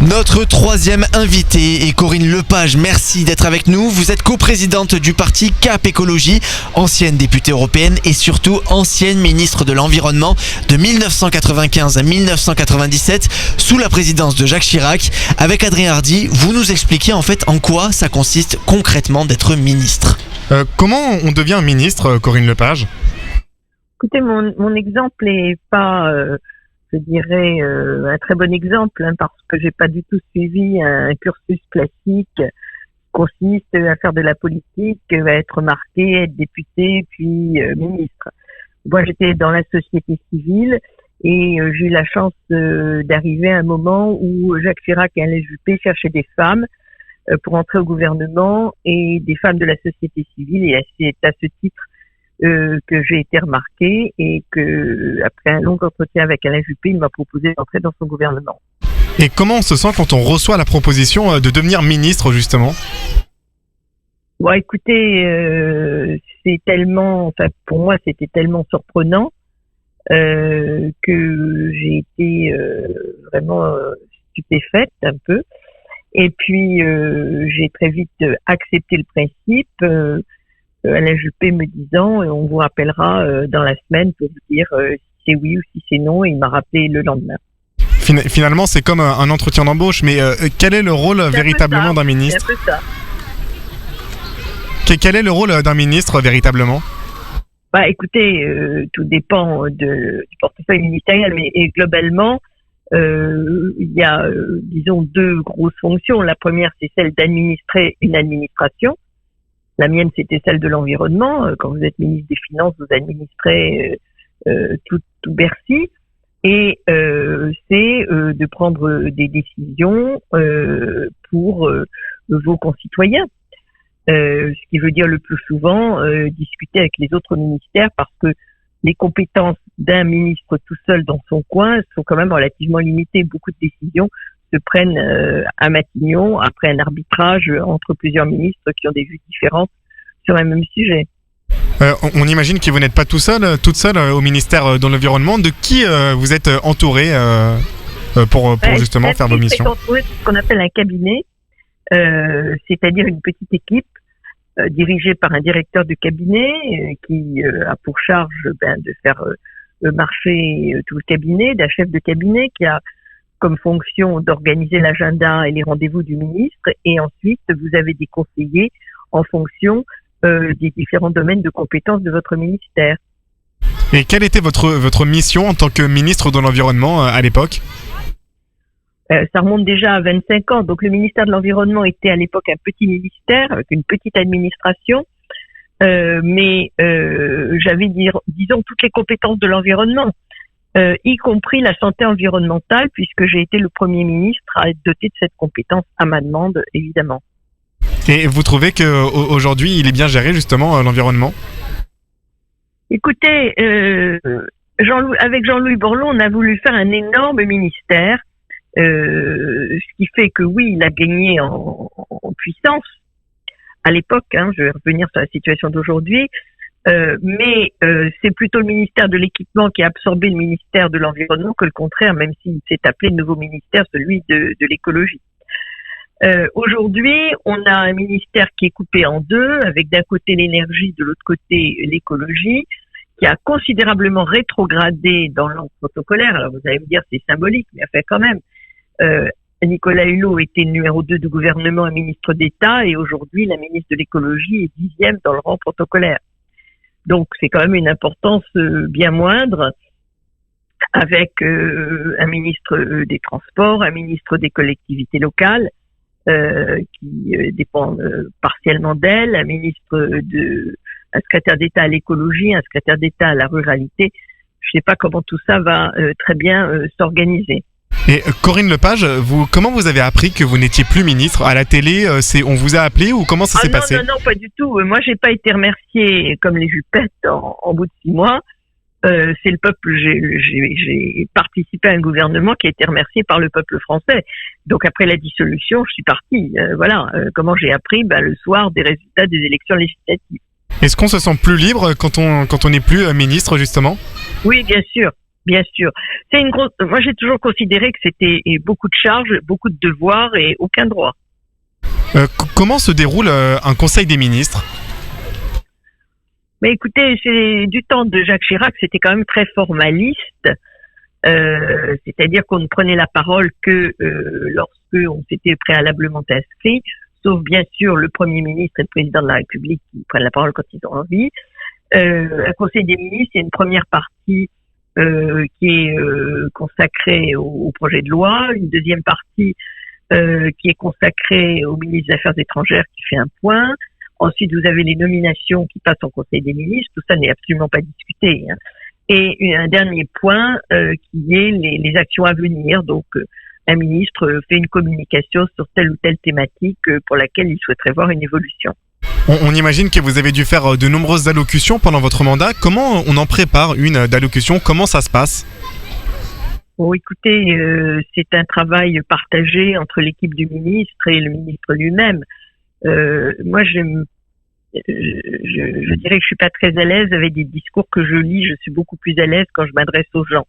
Notre troisième invitée est Corinne Lepage. Merci d'être avec nous. Vous êtes coprésidente du parti CAP Écologie, ancienne députée européenne et surtout ancienne ministre de l'Environnement de 1995 à 1997 sous la présidence de Jacques Chirac. Avec Adrien Hardy, vous nous expliquez en fait en quoi ça consiste concrètement d'être ministre. Comment on devient ministre, Corinne Lepage ? Écoutez, mon exemple est pas, je dirais, un très bon exemple, parce que j'ai pas du tout suivi un cursus classique qui consiste à faire de la politique, à être marqué, être député, puis ministre. Moi, j'étais dans la société civile et j'ai eu la chance d'arriver à un moment où Jacques Chirac et Alain Juppé cherchaient des femmes pour entrer au gouvernement et des femmes de la société civile. Et c'est à ce titre que j'ai été remarquée et que, après un long entretien avec Alain Juppé, il m'a proposé d'entrer dans son gouvernement. Et comment on se sent quand on reçoit la proposition de devenir ministre, justement ? Bon, écoutez, c'est tellement, enfin, pour moi, c'était tellement surprenant que j'ai été vraiment stupéfaite un peu. Et puis, j'ai très vite accepté le principe. Alain Juppé me disant, on vous rappellera dans la semaine pour vous dire si c'est oui ou si c'est non. Et il m'a rappelé le lendemain. Finalement, c'est comme un entretien d'embauche, mais quel est le rôle véritablement d'un ministre ? C'est un peu ça. Quel est le rôle d'un ministre véritablement ? Bah, écoutez, tout dépend du portefeuille ministériel, mais globalement, il y a, disons, deux grosses fonctions. La première, c'est celle d'administrer une administration. La mienne, c'était celle de l'environnement. Quand vous êtes ministre des Finances, vous administrez tout Bercy. Et c'est de prendre des décisions pour vos concitoyens. Ce qui veut dire le plus souvent discuter avec les autres ministères, parce que les compétences d'un ministre tout seul dans son coin sont quand même relativement limitées. Beaucoup de décisions se prennent à Matignon après un arbitrage entre plusieurs ministres qui ont des vues différentes sur un même sujet. On imagine que vous n'êtes pas toute seule au ministère de l'Environnement. De qui vous êtes entourée pour justement faire vos missions ? Entourée de ce qu'on appelle un cabinet, c'est-à-dire une petite équipe dirigée par un directeur de cabinet qui a pour charge de faire marcher tout le cabinet, d'un chef de cabinet qui a comme fonction d'organiser l'agenda et les rendez-vous du ministre, et ensuite vous avez des conseillers en fonction des différents domaines de compétences de votre ministère. Et quelle était votre mission en tant que ministre de l'Environnement à l'époque ? Ça remonte déjà à 25 ans. Donc le ministère de l'Environnement était à l'époque un petit ministère avec une petite administration, mais j'avais disons toutes les compétences de l'environnement, y compris la santé environnementale, puisque j'ai été le premier ministre à être doté de cette compétence à ma demande, évidemment. Et vous trouvez qu'aujourd'hui, il est bien géré, justement, l'environnement ? Écoutez, avec Jean-Louis Borloo, on a voulu faire un énorme ministère, ce qui fait que oui, il a gagné en puissance à l'époque, je vais revenir sur la situation d'aujourd'hui, mais c'est plutôt le ministère de l'Équipement qui a absorbé le ministère de l'Environnement que le contraire, même s'il s'est appelé le nouveau ministère, celui de l'Écologie. Aujourd'hui, on a un ministère qui est coupé en deux, avec d'un côté l'énergie, de l'autre côté l'écologie, qui a considérablement rétrogradé dans l'ordre protocolaire. Alors vous allez me dire c'est symbolique, mais enfin quand même. Nicolas Hulot était numéro 2 du gouvernement et ministre d'État, et aujourd'hui la ministre de l'écologie est 10e dans le rang protocolaire. Donc c'est quand même une importance bien moindre, avec un ministre des Transports, un ministre des collectivités locales, qui dépend partiellement d'elle, un secrétaire d'État à l'écologie, un secrétaire d'État à la ruralité. Je ne sais pas comment tout ça va très bien s'organiser. Et Corinne Lepage, comment vous avez appris que vous n'étiez plus ministre ? À la télé, on vous a appé ou comment ça s'est passé ? Non, pas du tout. Moi, j'ai pas été remerciée comme les Juppettes en bout de 6 mois. C'est le peuple. J'ai participé à un gouvernement qui a été remercié par le peuple français. Donc après la dissolution, je suis partie. Voilà. Comment j'ai appris le soir des résultats des élections législatives. Est-ce qu'on se sent plus libre quand on n'est plus ministre, justement ? Oui, bien sûr. Bien sûr. C'est une grosse. Moi, j'ai toujours considéré que c'était beaucoup de charges, beaucoup de devoirs et aucun droit. Comment se déroule un conseil des ministres? Mais écoutez, c'est du temps de Jacques Chirac, c'était quand même très formaliste. C'est-à-dire qu'on ne prenait la parole que lorsque on s'était préalablement inscrit, sauf bien sûr le Premier ministre et le Président de la République qui prennent la parole quand ils ont envie. Un conseil des ministres, il y a une première partie qui est consacrée au projet de loi, une deuxième partie qui est consacrée au ministre des Affaires étrangères qui fait un point. Ensuite, vous avez les nominations qui passent au conseil des ministres. Tout ça n'est absolument pas discuté, hein. Et un dernier point qui est les actions à venir. Donc, un ministre fait une communication sur telle ou telle thématique pour laquelle il souhaiterait voir une évolution. On imagine que vous avez dû faire de nombreuses allocutions pendant votre mandat. Comment on en prépare une d'allocution? Comment ça se passe? Bon, écoutez, c'est un travail partagé entre l'équipe du ministre et le ministre lui-même. Moi, je dirais que je suis pas très à l'aise avec des discours que je lis. Je suis beaucoup plus à l'aise quand je m'adresse aux gens.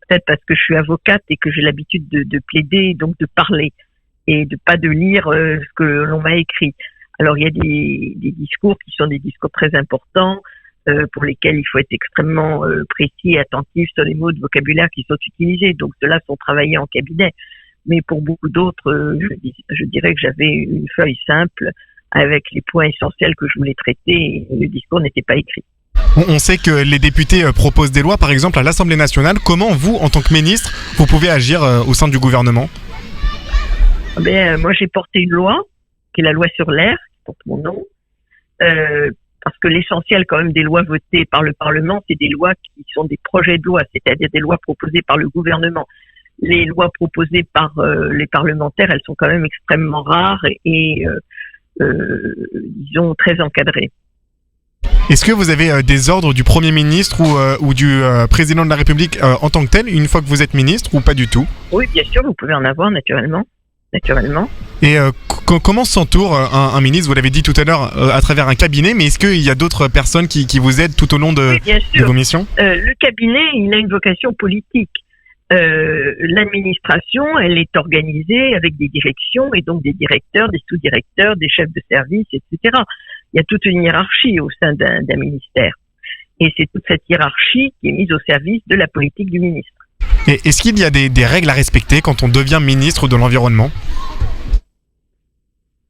Peut-être parce que je suis avocate et que j'ai l'habitude de plaider, donc de parler et de lire ce que l'on m'a écrit. Alors, il y a des discours qui sont des discours très importants, pour lesquels il faut être extrêmement précis et attentif sur les mots de vocabulaire qui sont utilisés. Donc, ceux-là sont travaillés en cabinet. Mais pour beaucoup d'autres, je dirais que j'avais une feuille simple avec les points essentiels que je voulais traiter et le discours n'était pas écrit. On sait que les députés proposent des lois, par exemple à l'Assemblée nationale. Comment vous, en tant que ministre, vous pouvez agir au sein du gouvernement? Moi, j'ai porté une loi, qui est la loi sur l'air, qui porte mon nom, parce que l'essentiel quand même des lois votées par le Parlement, c'est des lois qui sont des projets de loi, c'est-à-dire des lois proposées par le gouvernement. Les lois proposées par les parlementaires, elles sont quand même extrêmement rares et disons, très encadrées. Est-ce que vous avez des ordres du Premier ministre ou du Président de la République en tant que tel, une fois que vous êtes ministre, ou pas du tout? Oui, bien sûr, vous pouvez en avoir, naturellement. Et comment s'entoure un ministre? Vous l'avez dit tout à l'heure, à travers un cabinet, mais est-ce qu'il y a d'autres personnes qui vous aident tout au long de vos missions? Le cabinet, il a une vocation politique. L'administration, elle est organisée avec des directions et donc des directeurs, des sous-directeurs, des chefs de service, etc. Il y a toute une hiérarchie au sein d'un ministère. Et c'est toute cette hiérarchie qui est mise au service de la politique du ministre. Et est-ce qu'il y a des règles à respecter quand on devient ministre de l'Environnement?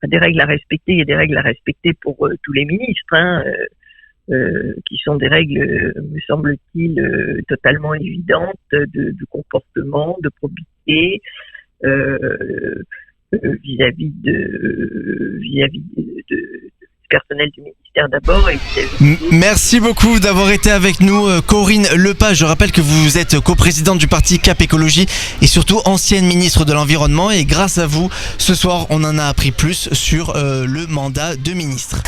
Des règles à respecter, il y a des règles à respecter pour tous les ministres, hein, qui sont des règles, me semble-t-il, totalement évidentes de comportement, de probité, vis-à-vis du personnel du ministère d'abord. Merci beaucoup d'avoir été avec nous, Corinne Lepage. Je rappelle que vous êtes coprésidente du parti Cap Écologie et surtout ancienne ministre de l'Environnement. Et grâce à vous, ce soir, on en a appris plus sur le mandat de ministre.